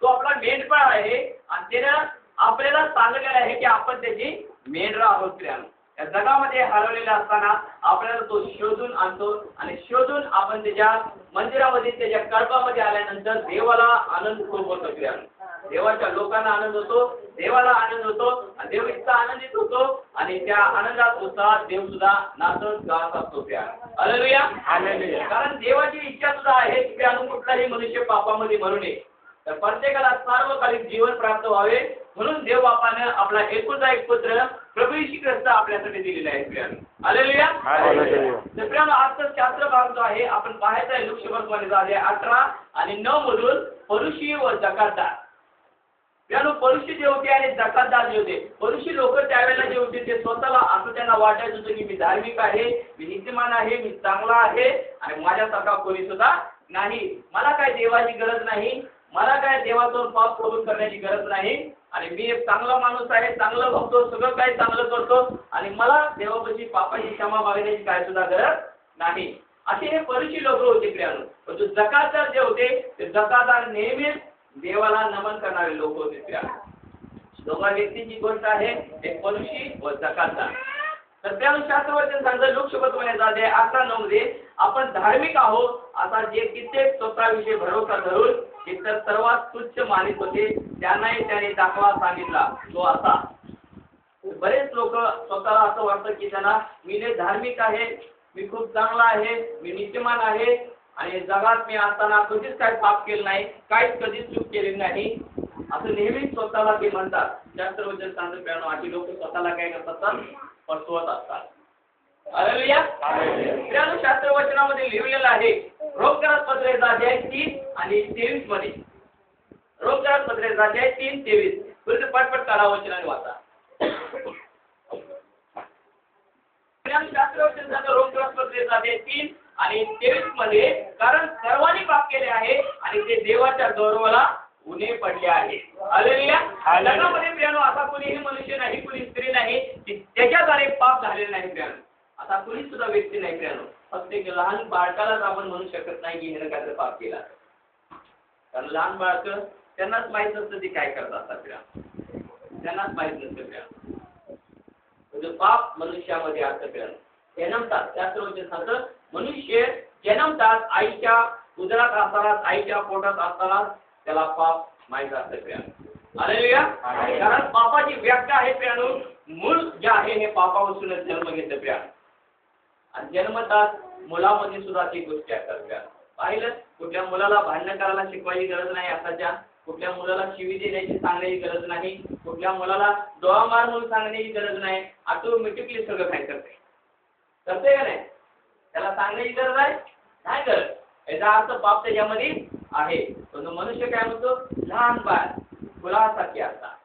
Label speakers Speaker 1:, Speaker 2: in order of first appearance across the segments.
Speaker 1: तो आपला मेंढपाळ आहे आणि त्यानं आपल्याला सांगितलेलं आहे की आपण त्याची मेंढरा आहोत प्रियानो. या जगामध्ये हरवलेला असताना आपल्याला तो शोधून आणतो आणि शोधून आपण त्याच्या मंदिरामध्ये त्याच्या कळपामध्ये आल्यानंतर देवाला आनंद खूप होतो प्रियानो. देवाच्या लोकांना आनंद होतो, देवाला आनंद होतो आणि देव इतका आनंदित होतो आणि त्या आनंदात उत्साहात देव सुद्धा नाचत गात असतो प्रियानो. Hallelujah hallelujah. कारण देवाची इच्छा सुद्धा आहे की प्रियानो कुठलाही मनुष्य पापामध्ये मरू नये, तर प्रत्येकाला सार्वकालिक जीवन प्राप्त व्हावे म्हणून देव बापाने आपला एकुलता एक पुत्र प्रभू येशू ख्रिस्त आपल्यासाठी दिलेला आहे प्रियानो. Hallelujah hallelujah. तर प्रियानो आजचा शास्त्र भाग जो आहे आपण पाहायचा आहे लूक सुसमाचार 18 आणि 9 मधून फरीसी व जकातदार. प्रियानो फरीसी जे होते आणि जकातदार जे होते, फरीसी लोक त्यावेळेला जे होते ते स्वतःला असं त्यांना वाटायचं होतं की मी धार्मिक आहे, मी नीतिमान आहे, मी चांगला आहे आणि माझ्यासारखा कोणी सुद्धा नाही, मला काय देवाची गरज नाही, मला काय देवाचं पाप कबूल करण्याची गरज नाही आणि मी एक चांगला माणूस आहे, चांगलं बघतो, सगळं काही चांगलं करतो आणि मला देवापाशी पापाची क्षमा मागण्याची काय सुद्धा गरज नाही, असे हे फरीसी लोक होते प्रियानो. पण जो जकातदार जे होते ते जकातदार नेहमीच देवाला नमन करणारे लोक होते प्रियानो. दोघा व्यक्तीची गोष्ट आहे, एक फरीसी व जकातदार. तर प्रियानो शास्त्रवचन सांगतं लूक सुसमाचार 18:9 मध्ये आपण धार्मिक आहोत असा जे कित्येक स्वतःविषयी भरोसा धरून इतर सर्वात तुच्छ मानित होते त्यांनाही त्याने दाखवा सांगितला तो असा. बरेच लोक स्वतःला असं वाटतं की त्यांना मी लय धार्मिक आहे, मी खूप चांगला आहे, मी नीतिमान आहे आणि जगात मी असताना कधीच काही पाप केलं नाही, काहीच कधीच चूक केली नाही असं नेहमीच स्वतःला ते म्हणतात. शास्त्रवचन सांगतं प्रियानो अशी लोक स्वतःला काय करतात, फसवत असतात. हालेलुया प्रियानो शास्त्रवचनामध्ये लिहिलेलं आहे रोमकरात पत्रे अध्याय 3 आणि 23 मध्ये. रोमकरात पत्रे अध्याय 3:23 पुढे पटपट काढा वचनाने वाचा. प्रियानो शास्त्रवचन सांगतं रोमकरात पत्रे अध्याय 3 आणि 23 मध्ये कारण सर्वांनी पाप केले आहे आणि ते देवाच्या गौरवाला उणे पडले आहे. हालेलुया. जगामध्ये प्रियानो असा कोणीही मनुष्य नाही, कोणी स्त्री नाही की त्याच्याद्वारे पाप झालेले नाही प्रियानो. असा कोणी सुद्धा व्यक्ती नाही प्रियानो. फक्त एक लहान बाळकालाच आपण म्हणू शकत नाही की हिने काय पाप केला, कारण लहान बाळक त्यांनाच माहित नसतं ते काय करत असतात प्रियानो, त्यांनाच माहित नसतं प्रियानो. म्हणजे पाप मनुष्यामध्ये असतं प्रियानो. जन्मतात शास्त्रवचन सांगतं मनुष्य जन्मतात आईच्या उदरात असतानाच, आईच्या पोटात असतानाच त्याला पाप माहित असतं प्रियानो. हालेलुया. कारण पापाची व्याख्या आहे प्रियानो, मूळ जे आहे हे पापापासूनच जन्म घेतं प्रियानो. आणि जन्मतात मुलामध्ये सुद्धा ती गोष्टी असतात. पाहिलं कुठल्या मुलाला भांडण करायला शिकवायची गरज नाही, आताच्या कुठल्या मुलाला शिवी देण्याची सांगण्याची गरज नाही, कुठल्या मुलाला डोळा मार म्हणून सांगण्याची गरज नाही, ऑटोमॅटिकली सगळं काय करते का नाही, त्याला सांगण्याची गरज आहे नाही गरज. याचा अर्थ पाप त्याच्यामध्ये आहे. पण मनुष्य काय म्हणतो, लहान बाळ फुलासारखी असतात,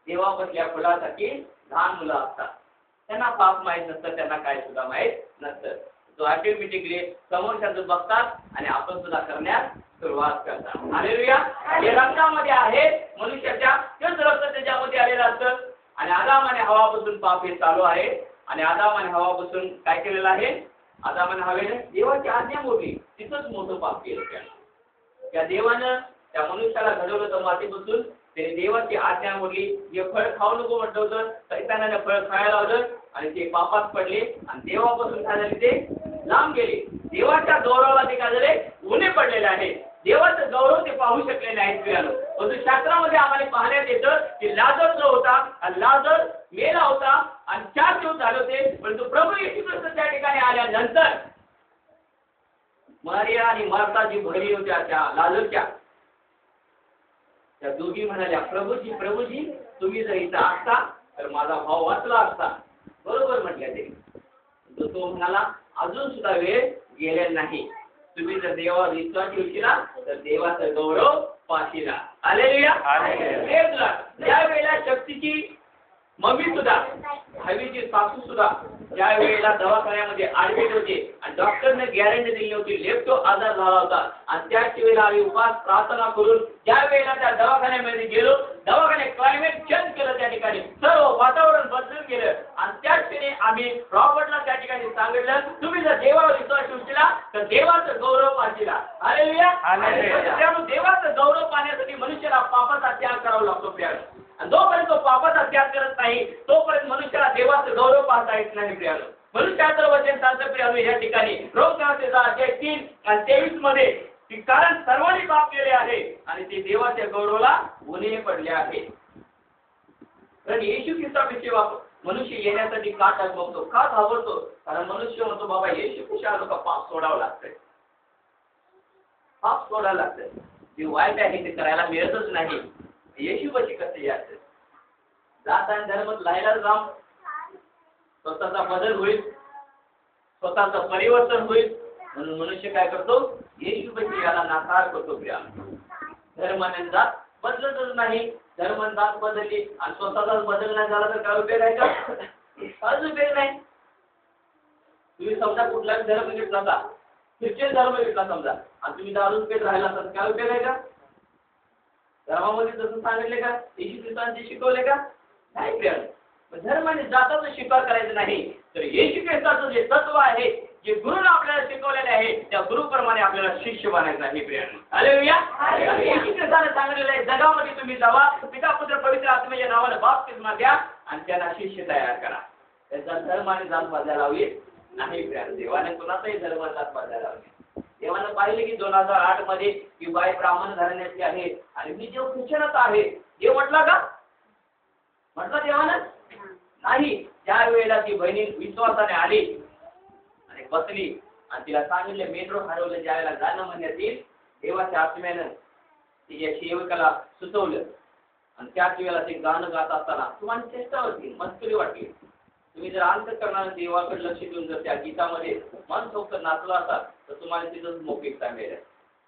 Speaker 1: देवापसल्या फुलासारखी लहान मुलं असतात, त्यांना पाप माहित नसतं, त्यांना काय सुद्धा माहित नसतं. तो ऑटोमॅटिकली समोरच्याचं बघतात आणि आपण सुद्धा करण्यास सुरुवात करतात. हालेलुया. हे रक्तामध्ये आहे मनुष्याच्या, तेच रक्त त्याच्यामध्ये आलेलं असतं आणि आदाम आणि हवापासून पाप हे चालू आहे आणि आदाम आणि हवापासून काय केलेलं आहे, आदाम आणि हवेने देवाची आज्ञा मोडली, तिथंच मोठं पाप केलं. त्या देवानं त्या मनुष्याला घडवलं तर मातीपासून, त्याने देवाची आज्ञा मोडली, जे फळ खाऊ नको म्हटलं होतं शैतानाने फळ खायला लावलं आणि ते पापात पडले आणि देवापासून काय झाले, ते लांब गेले. देवाच्या गौरवाला ते काय झाले, उणे पडलेले आहे. देवाचं गौरव ते पाहू शकले नाहीत प्रियानो. परंतु शास्त्रामध्ये आम्हाला पाहण्यात येतं की लाजर जो होता, लाजर मेला होता आणि 4 दिवस झाले होते, परंतु प्रभू येशू ख्रिस्त त्या ठिकाणी आल्यानंतर मारिया आणि मार्था जी बहिणी होत्या त्या लाजरच्या, त्या दोघी म्हणाल्या प्रभूजी प्रभूजी तुम्ही जर इथं असता तर माझा भाव वाचला असता. बरोबर म्हटल्या ते. तो म्हणाला अजून सुद्धा वेळ गेलेला नाही, तुम्ही जर देवावर विश्वास ठेवशीला तर देवाचा गौरव पाशीला. हालेलुया. ज्या वेळेला शक्तीची मम्मी सुद्धा, हवीची सासू सुद्धा ज्या वेळेला दवाखान्यामध्ये ऍडमिट होते आणि डॉक्टरने गॅरंटी दिली होती, लेप्टो आजार झाला होता आणि त्याच वेळेला आम्ही उपास प्रार्थना करून ज्या वेळेला त्या दवाखान्यामध्ये गेलो, दवाखान्यात क्लायमेट चेंज केलं, त्या ठिकाणी सर्व वातावरण बदलून गेलं आणि त्याच वेळी आम्ही रॉबर्टला त्या ठिकाणी सांगितलं तुम्ही जर देवावर विश्वास ठेवशीला तर देवाचं गौरव पाशीला. हालेलुया. त्यामुळे देवाचं नाही प्रियानो. म्हणून त्याचं वचन सांगतं प्रियानो या ठिकाणी रोमकांचा अध्याय 3 आणि 23 मध्ये की कारण सर्वांनी पाप केले आहे आणि ते देवाच्या गौरवाला उणे पडले आहे. कारण येशू ख्रिस्ताविषयी मनुष्य येण्यासाठी का डगमगतो, का घाबरतो? कारण मनुष्य म्हणतो बाबा येशू ख्रिस्त आलो का पाप सोडावं लागतंय, पाप सोडायला लागतंय, जे वाईट आहे ते करायला मिळतच नाही. येशू कशी कसं यायचं? जात आणि धर्म लायला जाम स्वतःचा बदल होईल, स्वतःचं परिवर्तन होईल. म्हणून मनुष्य काय करतो? येशू कशी याला नाकार करतो. धर्माने जात बदलतच नाही. धर्म जात बदलली आणि स्वतःचाच बदल नाही झाला तर काय उपयोग आहे का? काहीच उपयोग नाही. तुम्ही समजा कुठलाही धर्म घेतला होता, ख्रिश्चन धर्म घेतला समजा आणि तुम्ही दारू पेट राहिला तर काय उपयोग आहे का? धर्मामध्ये तसं सांगितले का? येशू ख्रिस्तांचे शिकवले का? नाही प्रियानो. धर्माने जाताचा स्वीकार करायचा नाही, तर येशू ख्रिस्ताचं जे तत्व आहे, जे गुरुने आपल्याला शिकवलेले आहे, त्या गुरुप्रमाणे आपल्याला शिष्य बनायचं आहे प्रियानो. हालेलुया. येशू ख्रिस्ताने सांगितलेलं आहे जगामध्ये तुम्ही जावा, पिता पुत्र पवित्र आत्म्याच्या नावाने बाप्तिस्मा घ्या आणि त्यांना शिष्य तयार करा. त्याचा धर्म आणि जात बदलायला हवी नाही प्रियानो. देवाने कुणाचाही धर्म जात बदलायला हवी. देवानं पाहिले की 2008 मध्ये की बाई ब्राह्मण घराण्याची आहे आणि मी देव ख्रिश्चनच आहे हे म्हटलं का? म्हटलं देवानं नाही. ज्या वेळेला ती बहिणी विश्वासाने आली आणि बसली आणि तिला सांगितले मेट्रो हरवलं, ज्या वेळेला गाणं म्हणण्यात येईल, देवाच्या आत्म्यानं तिच्या सेवकाला सुचवलं आणि त्याच वेळेला ते गाणं गात असताना तुम्हाला चेष्टा होती, मस्करी वाटली. तुम्ही जर अंतःकरणाने देवाकडे लक्ष देऊन जर त्या गीतामध्ये मनसोक्त नाचला असाल तर तुम्हाला तिथंच मोकळीकता मिळेल.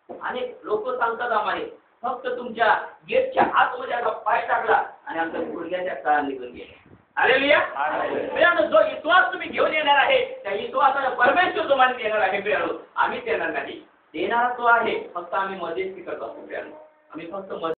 Speaker 1: अनेक लोक सांगतात आम्हाला फक्त तुमच्या गेटच्या आतमध्ये असा पाय टाकला आणि आमच्या गुडघ्याच्या काळा निघून गेले. हालेलुया. प्रियानो, जो विश्वास तुम्ही घेऊन येणार आहे त्या विश्वासाला परमेश्वर तुम्हाला देणार आहे प्रियानो. आम्ही देणार नाही, देणारा तो आहे. फक्त आम्ही मध्यस्थी करत असतो प्रियानो. आम्ही फक्त